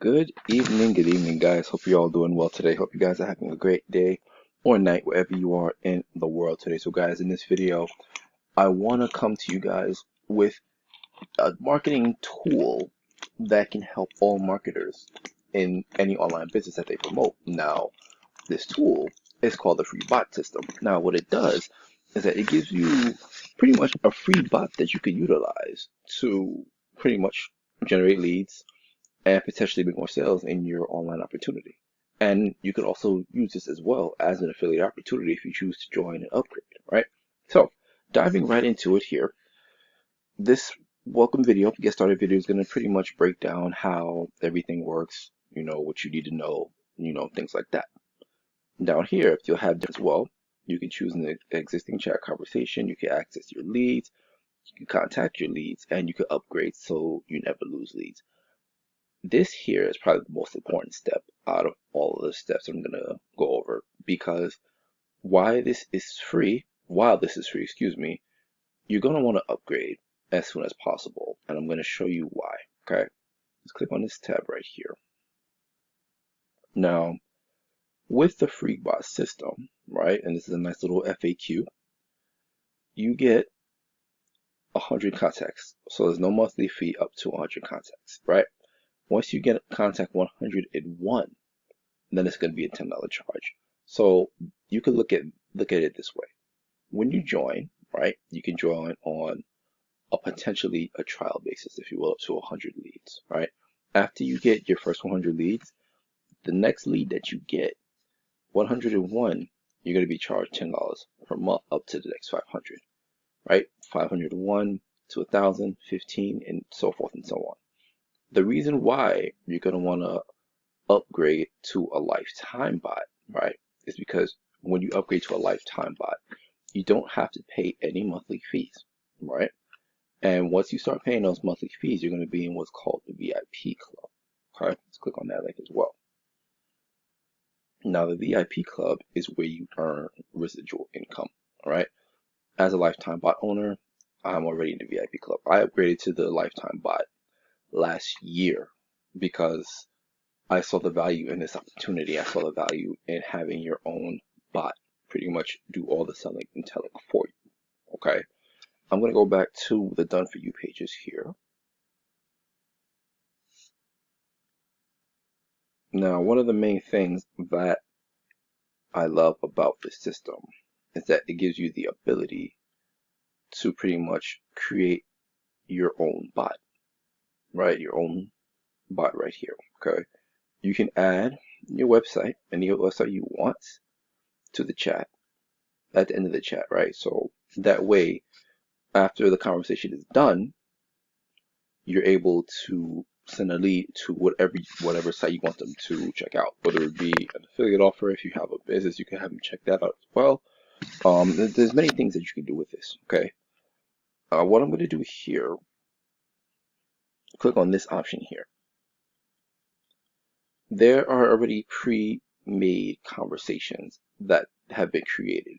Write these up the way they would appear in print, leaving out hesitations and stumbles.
Good evening, guys. Hope you're all doing well today. Hope you guys are having a great day or night wherever you are in the world today. So, guys, in this video, I want to come to you guys with a marketing tool that can help all marketers in any online business that they promote. Now, this tool is called the free bot system. Now, what it does is that it gives you pretty much a free bot that you can utilize to pretty much generate leads and potentially make more sales in your online opportunity. And you can also use this as well as an affiliate opportunity if you choose to join and upgrade, right? So diving right into it here, this welcome video, get started video is going to pretty much break down how everything works, what you need to know, things like that. Down here, you'll have as well, you can choose an existing chat conversation, you can access your leads, you can contact your leads, and you can upgrade so you never lose leads. This here is probably the most important step out of all of the steps I'm going to go over, because while this is free, excuse me, you're going to want to upgrade as soon as possible. And I'm going to show you why. Okay. Let's click on this tab right here. Now, with the free bot system, right, and this is a nice little FAQ, you get 100 contacts. So there's no monthly fee up to 100 contacts, right? Once you get contact 101, then it's going to be a $10 charge. So you can look at it this way. When you join, right, you can join on a potentially a trial basis, if you will, up to 100 leads, right? After you get your first 100 leads, the next lead that you get, 101, you're going to be charged $10 per month up to the next 500, right? 501 to 1,000, 15, and so forth and so on. The reason why you're going to want to upgrade to a lifetime bot, right, is because when you upgrade to a lifetime bot, you don't have to pay any monthly fees, right? And once you start paying those monthly fees, you're going to be in what's called the VIP club. Okay, let's click on that link as well. Now, the VIP club is where you earn residual income, all right? As a lifetime bot owner, I'm already in the VIP club. I upgraded to the lifetime bot last year because I saw the value in this opportunity. I saw the value in having your own bot pretty much do all the selling and telling for you. Okay, I'm going to go back to the done for you pages here. Now, one of the main things that I love about this system is that it gives you the ability to pretty much create your own bot, right? Your own bot right here. Okay, you can add your website, any website you want, to the chat at the end of the chat, right? So that way, after the conversation is done, you're able to send a lead to whatever site you want them to check out, whether it be an affiliate offer. If you have a business, you can have them check that out as well. There's many things that you can do with this. Okay, what I'm going to do here, click on this option here. There are already pre-made conversations that have been created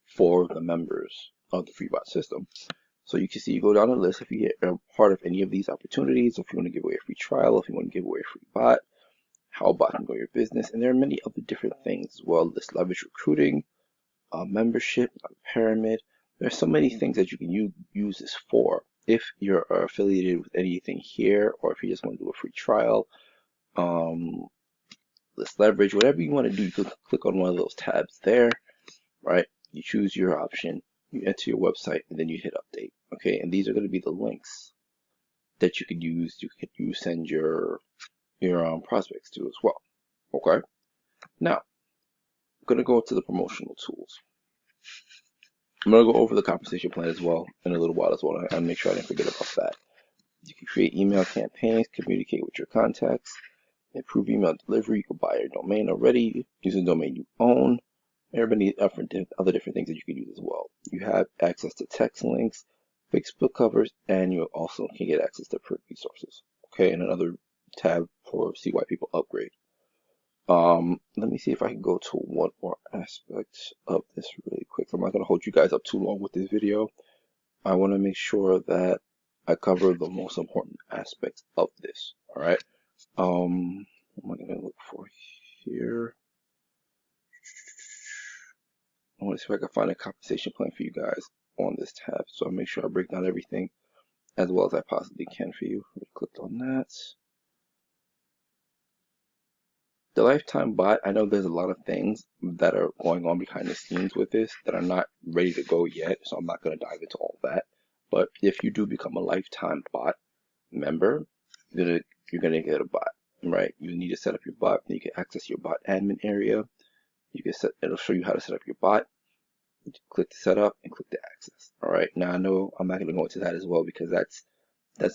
for the members of the free bot system. So you can see, you go down the list if you get a part of any of these opportunities, if you want to give away a free trial, if you want to give away a free bot, how a bot can grow your business, and there are many other different things as well. This leverage recruiting, membership, a pyramid. There's so many things that you can use this for. If you're affiliated with anything here, or if you just want to do a free trial, this leverage, whatever you want to do, you can click on one of those tabs there, right? You choose your option, you enter your website, and then you hit update. Okay, and these are going to be the links that you could use. You send your prospects to as well. Okay, now I'm going to go to the promotional tools. I'm going to go over the compensation plan as well in a little while as well. I'll make sure I didn't forget about that. You can create email campaigns, communicate with your contacts, improve email delivery. You can buy your domain already, use a domain you own. There are many other different things that you can use as well. You have access to text links, Facebook covers, and you also can get access to print resources. Okay, and another tab for see why people upgrade. Let me see if I can go to one more aspect of this really quick. I'm not going to hold you guys up too long with this video. I want to make sure that I cover the most important aspects of this. All right. see if I can find a compensation plan for you guys on this tab. So I'll make sure I break down everything as well as I possibly can for you. We clicked on that. The lifetime bot, I know there's a lot of things that are going on behind the scenes with this that are not ready to go yet, so I'm not going to dive into all that. But if you do become a lifetime bot member, you're gonna get a bot, right? You need to set up your bot, and you can access your bot admin area. You can it'll show you how to set up your bot. Click the setup and click the access. All right. Now I know I'm not going to go into that as well because that's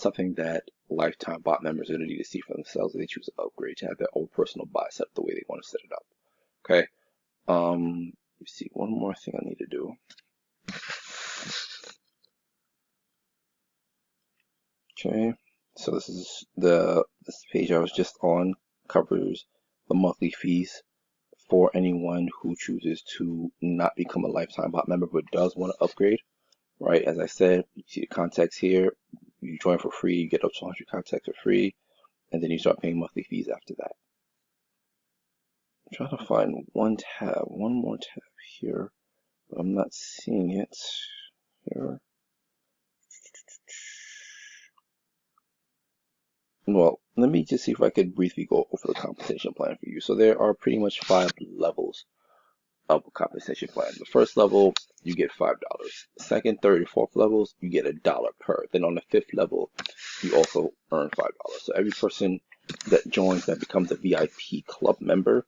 something that lifetime bot members are going to need to see for themselves if they choose to upgrade to have their own personal bot set up the way they want to set it up. Okay. Let me see. One more thing I need to do. Okay. So this page I was just on covers the monthly fees for anyone who chooses to not become a lifetime bot member but does want to upgrade. Right, as I said, you see the contacts here. You join for free, you get up to 100 contacts for free, and then you start paying monthly fees after that. I'm trying to find one more tab here, but I'm not seeing it here. Well, let me just see if I could briefly go over the compensation plan for you. So there are pretty much 5 levels of a compensation plan. The first level, you get $5. Second, third, and fourth levels, you get $1 per. Then on the 5th level, you also earn $5. So every person that joins that becomes a VIP club member,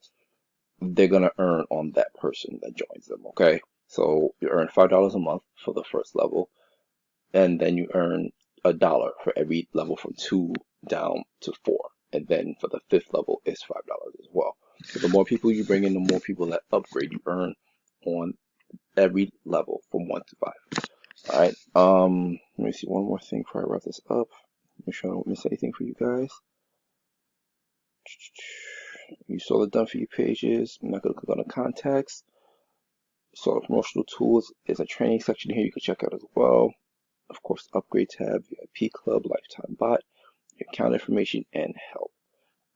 they're gonna earn on that person that joins them. Okay, so you earn $5 a month for the first level, and then you earn $1 for every level from 2 down to 4, and then for the 5th level, it's $5 as well. So the more people you bring in, the more people that upgrade you earn on every level from 1 to 5. All right. Let me see one more thing before I wrap this up. Make sure I don't miss anything for you guys. You saw the done for you pages. I'm not gonna click on the contacts. So the promotional tools is a training section here you can check out as well. Of course, upgrade tab, VIP club, lifetime bot, your account information, and help.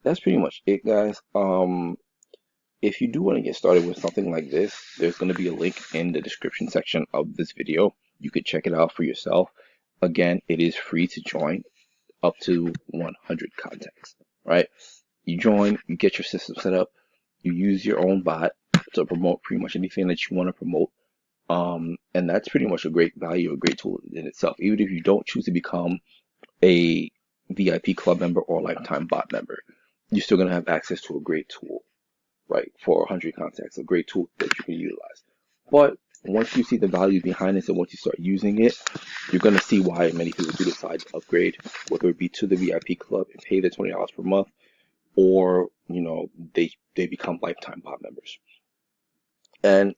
That's pretty much it, guys. If you do want to get started with something like this, there's going to be a link in the description section of this video. You could check it out for yourself. Again, it is free to join up to 100 contacts, right? You join, you get your system set up, you use your own bot to promote pretty much anything that you want to promote. And that's pretty much a great value, a great tool in itself. Even if you don't choose to become a VIP club member or lifetime bot member, you're still going to have access to a great tool. Right, for 100 contacts, a great tool that you can utilize. But once you see the value behind this and once you start using it, you're going to see why many people do decide to upgrade, whether it be to the VIP club and pay the $20 per month, or they become lifetime bot members. And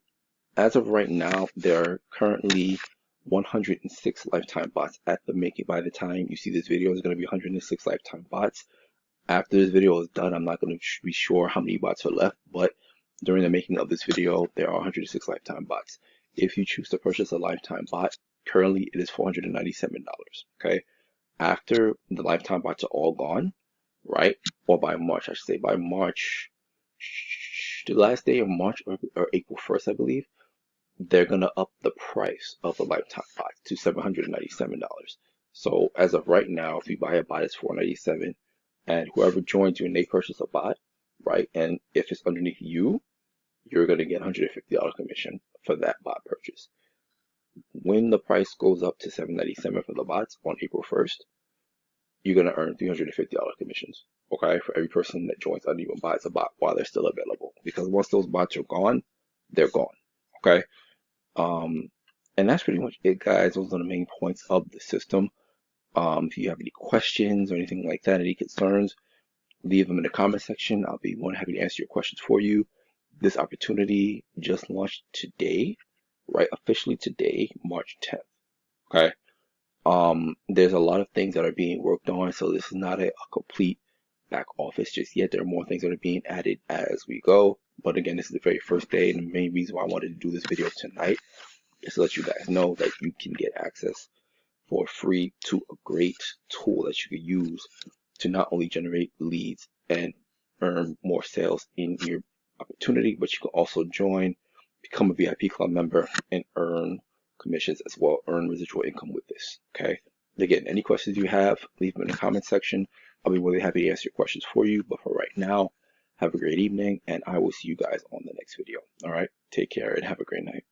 as of right now, there are currently 106 lifetime bots at the making. By the time you see this video, there's going to be 106 lifetime bots. After this video is done, I'm not going to be sure how many bots are left, but during the making of this video, there are 106 lifetime bots. If you choose to purchase a lifetime bot, currently it is $497. Okay. After the lifetime bots are all gone, right? Or by March, I should say by March, the last day of March or April 1st, I believe, they're going to up the price of the lifetime bot to $797. So as of right now, if you buy a bot, it's $497. And whoever joins you and they purchase a bot, right? And if it's underneath you, you're going to get $150 commission for that bot purchase. When the price goes up to $797 for the bots on April 1st, you're going to earn $350 commissions, okay? For every person that joins and even buys a bot while they're still available. Because once those bots are gone, they're gone, okay? And that's pretty much it, guys. Those are the main points of the system. If you have any questions or anything like that, any concerns, leave them in the comment section. I'll be more than happy to answer your questions for you. This opportunity just launched today, right? Officially today, March 10th. Okay. There's a lot of things that are being worked on, so this is not a complete back office just yet. There are more things that are being added as we go. But again, this is the very first day, and the main reason why I wanted to do this video tonight is to let you guys know that you can get access for free to a great tool that you can use to not only generate leads and earn more sales in your opportunity, but you can also join, become a VIP club member and earn commissions as well, earn residual income with this. Okay. Again, any questions you have, leave them in the comment section. I'll be really happy to answer your questions for you. But for right now, have a great evening, and I will see you guys on the next video. All right. Take care and have a great night.